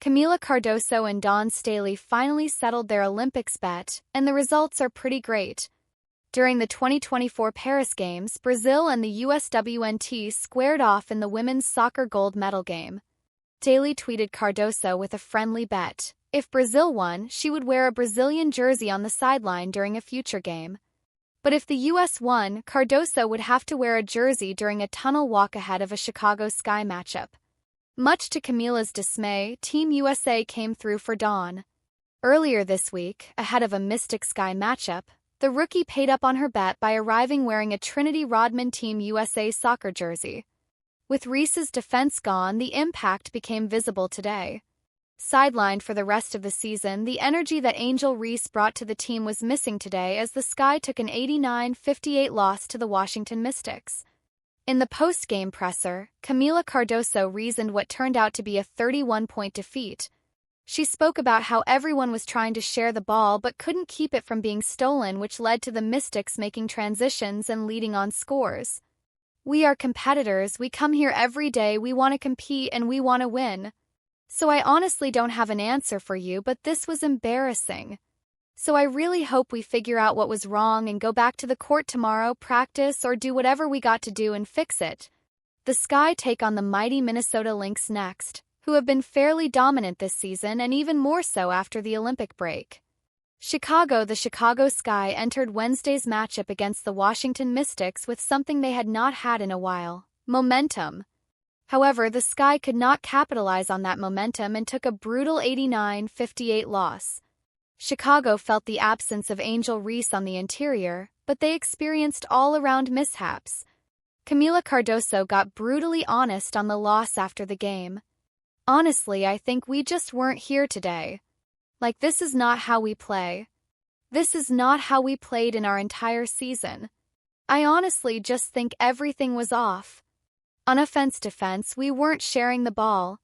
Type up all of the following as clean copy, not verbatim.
Kamilla Cardoso and Dawn Staley finally settled their Olympics bet, and the results are pretty great. During the 2024 Paris Games, Brazil and the USWNT squared off in the women's soccer gold medal game. Staley tweeted Cardoso with a friendly bet. If Brazil won, she would wear a Brazilian jersey on the sideline during a future game. But if the US won, Cardoso would have to wear a jersey during a tunnel walk ahead of a Chicago Sky matchup. Much to Kamilla's dismay, Team USA came through for Dawn. Earlier this week, ahead of a Mystic Sky matchup, the rookie paid up on her bet by arriving wearing a Trinity Rodman Team USA soccer jersey. With Reese's defense gone, the impact became visible today. Sidelined for the rest of the season, the energy that Angel Reese brought to the team was missing today as the Sky took an 89-58 loss to the Washington Mystics. In the post-game presser, Kamilla Cardoso reasoned what turned out to be a 31-point defeat. She spoke about how everyone was trying to share the ball but couldn't keep it from being stolen, which led to the Mystics making transitions and leading on scores. "We are competitors, we come here every day, we want to compete and we want to win. So I honestly don't have an answer for you, but this was embarrassing. So I really hope we figure out what was wrong and go back to the court tomorrow, practice, or do whatever we got to do and fix it." The Sky take on the mighty Minnesota Lynx next, who have been fairly dominant this season and even more so after the Olympic break. The Chicago Sky entered Wednesday's matchup against the Washington Mystics with something they had not had in a while: momentum. However, the Sky could not capitalize on that momentum and took a brutal 89-58 loss. Chicago felt the absence of Angel Reese on the interior, but they experienced all-around mishaps. Kamilla Cardoso got brutally honest on the loss after the game. "Honestly, I think we just weren't here today. Like, this is not how we play. This is not how we played in our entire season. I honestly just think everything was off. On offense-defense, we weren't sharing the ball.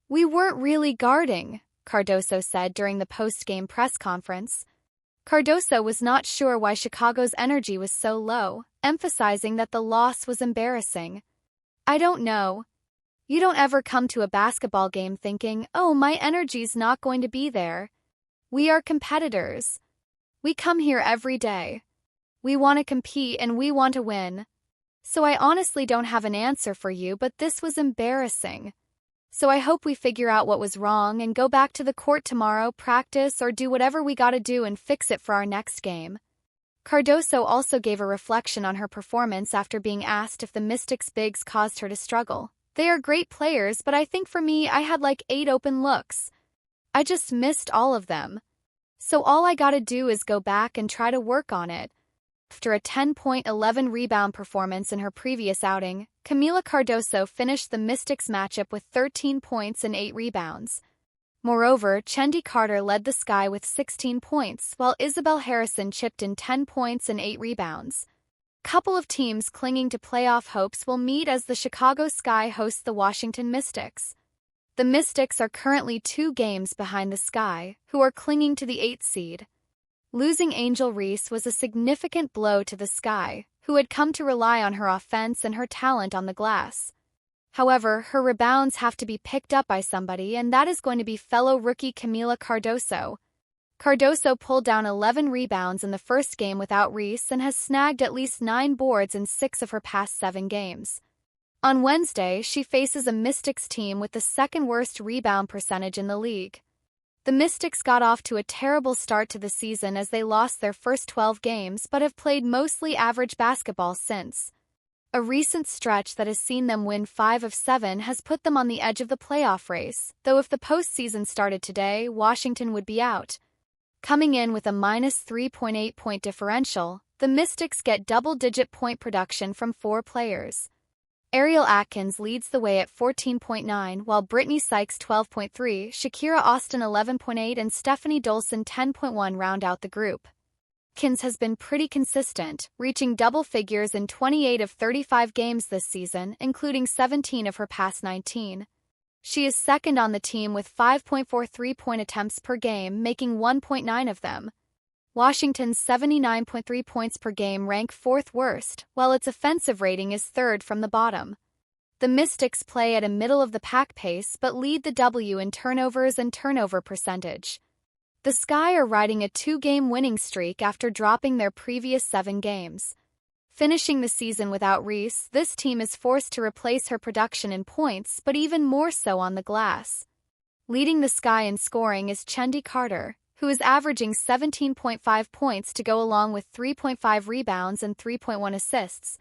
We weren't really guarding," Cardoso said during the post-game press conference. Cardoso was not sure why Chicago's energy was so low, emphasizing that the loss was embarrassing. "I don't know. You don't ever come to a basketball game thinking, oh, my energy's not going to be there. We are competitors. We come here every day. We want to compete and we want to win. So I honestly don't have an answer for you, but this was embarrassing. So I hope we figure out what was wrong and go back to the court tomorrow, practice, or do whatever we gotta do and fix it for our next game." Cardoso also gave a reflection on her performance after being asked if the Mystics' bigs caused her to struggle. "They are great players, but I think for me, I had like 8 open looks. I just missed all of them. So all I gotta do is go back and try to work on it." After a 10-point 11-rebound performance in her previous outing, Kamilla Cardoso finished the Mystics matchup with 13 points and 8 rebounds. Moreover, Chendi Carter led the Sky with 16 points, while Isabel Harrison chipped in 10 points and 8 rebounds. Couple of teams clinging to playoff hopes will meet as the Chicago Sky hosts the Washington Mystics. The Mystics are currently 2 games behind the Sky, who are clinging to the 8th seed. Losing Angel Reese was a significant blow to the Sky, who had come to rely on her offense and her talent on the glass. However, her rebounds have to be picked up by somebody, and that is going to be fellow rookie Kamilla Cardoso. Cardoso pulled down 11 rebounds in the first game without Reese and has snagged at least 9 boards in 6 of her past 7 games. On Wednesday, she faces a Mystics team with the second-worst rebound percentage in the league. The Mystics got off to a terrible start to the season as they lost their first 12 games but have played mostly average basketball since. A recent stretch that has seen them win 5 of 7 has put them on the edge of the playoff race, though if the postseason started today, Washington would be out. Coming in with a minus 3.8-point differential, the Mystics get double-digit point production from 4 players. Ariel Atkins leads the way at 14.9, while Brittany Sykes 12.3, Shakira Austin 11.8, and Stephanie Dolson 10.1 round out the group. Atkins has been pretty consistent, reaching double figures in 28 of 35 games this season, including 17 of her past 19. She is second on the team with 5.4 three-point attempts per game, making 1.9 of them. Washington's 79.3 points per game rank 4th worst, while its offensive rating is 3rd from the bottom. The Mystics play at a middle-of-the-pack pace but lead the W in turnovers and turnover percentage. The Sky are riding a 2-game winning streak after dropping their previous 7 games. Finishing the season without Reese, this team is forced to replace her production in points but even more so on the glass. Leading the Sky in scoring is Kamilla Cardoso, who is averaging 17.5 points to go along with 3.5 rebounds and 3.1 assists.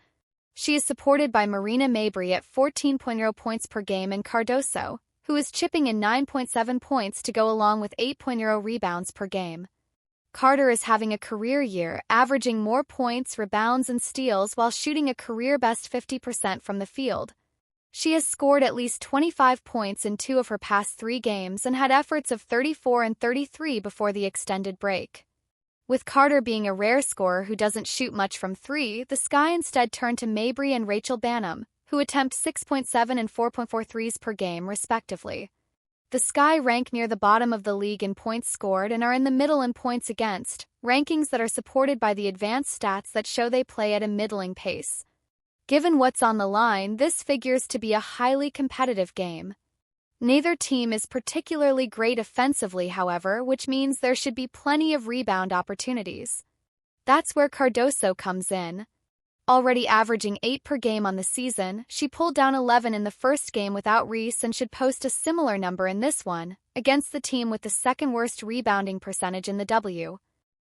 She is supported by Marina Mabrey at 14.0 points per game and Cardoso, who is chipping in 9.7 points to go along with 8.0 rebounds per game. Carter is having a career year, averaging more points, rebounds, and steals while shooting a career-best 50% from the field. She has scored at least 25 points in 2 of her past 3 games and had efforts of 34 and 33 before the extended break. With Carter being a rare scorer who doesn't shoot much from 3, the Sky instead turn to Mabrey and Rachel Banham, who attempt 6.7 and 4.4 threes per game respectively. The Sky rank near the bottom of the league in points scored and are in the middle in points against, rankings that are supported by the advanced stats that show they play at a middling pace. Given what's on the line, this figures to be a highly competitive game. Neither team is particularly great offensively, however, which means there should be plenty of rebound opportunities. That's where Cardoso comes in. Already averaging 8 per game on the season, she pulled down 11 in the first game without Reese and should post a similar number in this one, against the team with the second worst rebounding percentage in the W.